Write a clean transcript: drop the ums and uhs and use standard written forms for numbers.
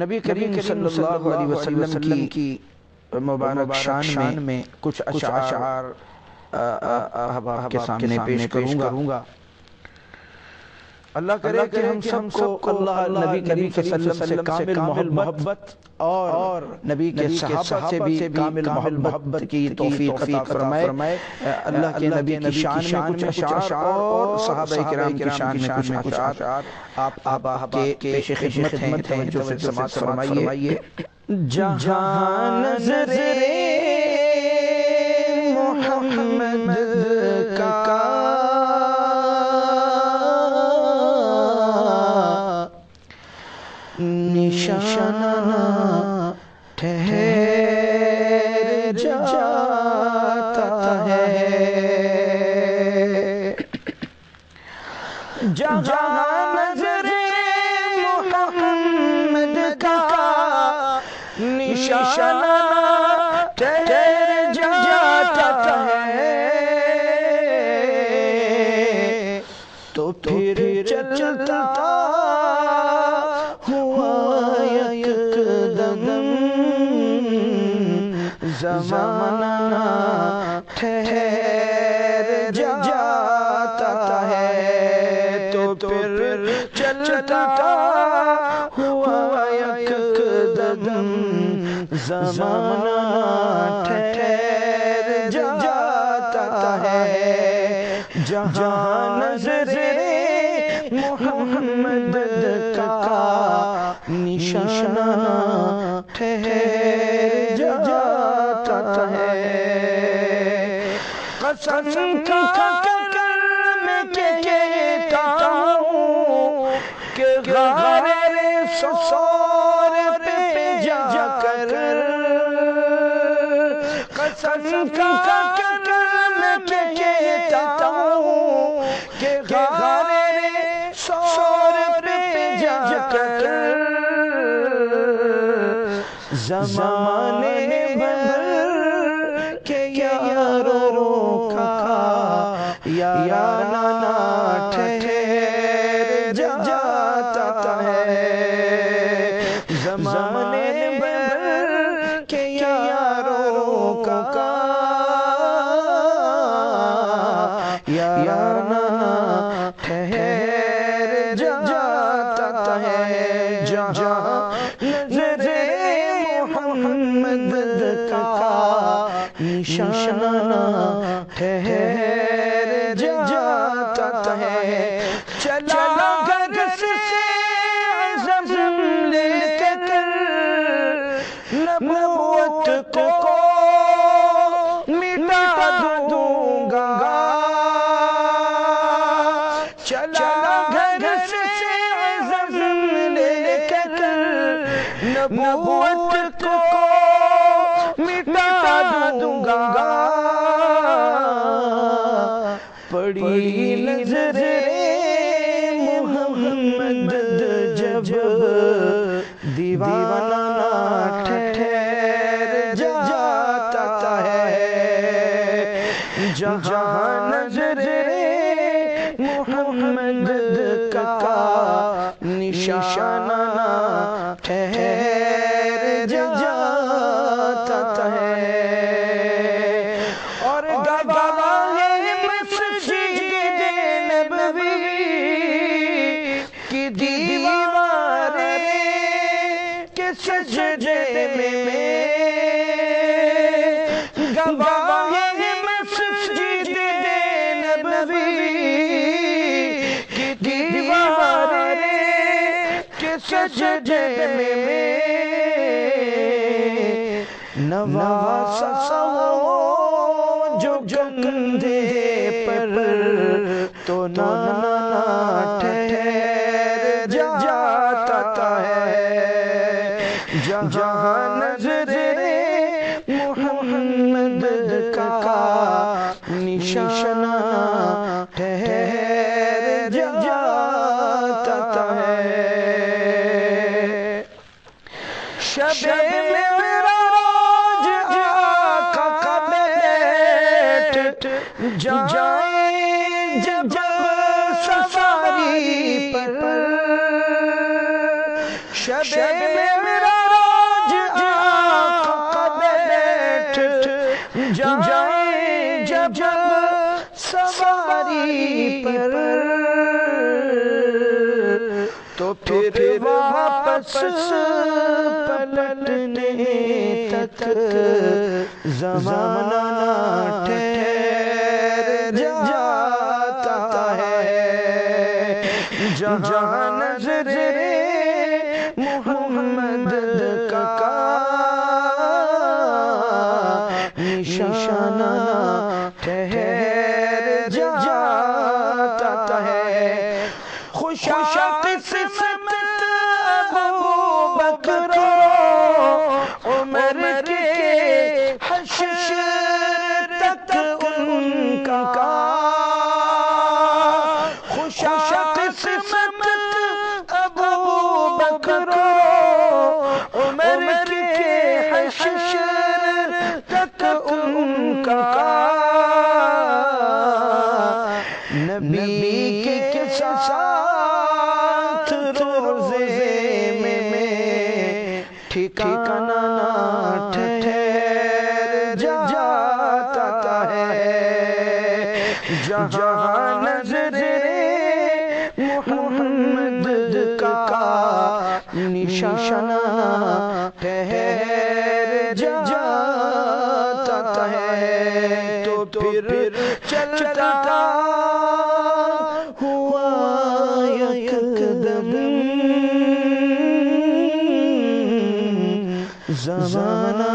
نبی کریم صلی اللہ علیہ وسلم کی مبارک شان میں کچھ اشعار احباب کے سامنے پیش کروں گا۔ اللہ کرے کہ ہم سب کو اللہ نبی کریم صلی اللہ علیہ وسلم سے کامل محبت اور نبی کے صحابہ سے بھی کامل محبت کی توفیق عطا فرمائے۔ اللہ کے نبی کی شان میں کچھ اشعار اور صحابہ کرام کی شان میں کچھ اشعار آپ احباب کے پیش خدمت ہیں، توجہ سے سماعت فرمائیے۔ جہاں نظر محمد کا نشانہ ٹھہر جاتا ہے، جہاں نظر محمد کا نشانہ ٹھہر جاتا ہے، تو پھر چلتا زمانہ ٹھہر جاتا ہے، تو پھر چلتا ہوا یکدم زمانہ ٹھہر جاتا ہے، جہاں نظر محمد کا نشانہ ٹھہر جاتا ہے۔ قسم کھا کر میں کہتا ہوں کہ غار صور پہ جا کر، قسم کھا کر میں کہتا ہوں کہ غار صور پہ جا کر زمانے بھر کے یاروں کا یارانہ ٹھہر جاتا ہے، زمانے بھر کے یاروں کا یارانہ ٹھہر جاتا ہے، جہاں نظر محمد کا نشانہ ٹھہر جاتا ہے۔ چلا گھر سے عزم لے کر نبوت کو مٹا دوں گا، چلا گھر سے عزم لے کر نبوت کو مٹا دوں گا، پڑی نظر محمد جب دیوانہ ٹھہر جاتا ہے، جہاں نظر محمد کا نشانہ ٹھہر جاتا ہے، اور گواہ مسجد نبوی کی دیواریں کے سجدے میں، گواہ مسجد نبوی کی دیواریں کے سجدے میں، نواسا جو کندھے پر تو نانا ٹھہر جاتا ہے، جہاں نظر محمد کا نشانہ ٹھہر جاتا ہے۔ شب معراج آقا کا بیٹھ جائیں جب سفاری پر، شب معراج آقا بیٹھ جائیں جب سواری پر تو پھر واپس پلٹنے تک زمانہ ٹھہر جاتا ہے جہاں نظر محمد کا نشانہ ٹھہر جاتا ہے خوش قسمت ابو بکر عمر کے حشر تک ان کا خوش قسمت ابو بکر عمر کے حشر تک ان کا نبی کے ساتھ روزے میں ٹھکانہ ٹھہر جاتا ہے جہاں نظر محمد کا نشانہ ٹھہر جاتا ہے تو پھر چلتا ہوا یکدم زمانہ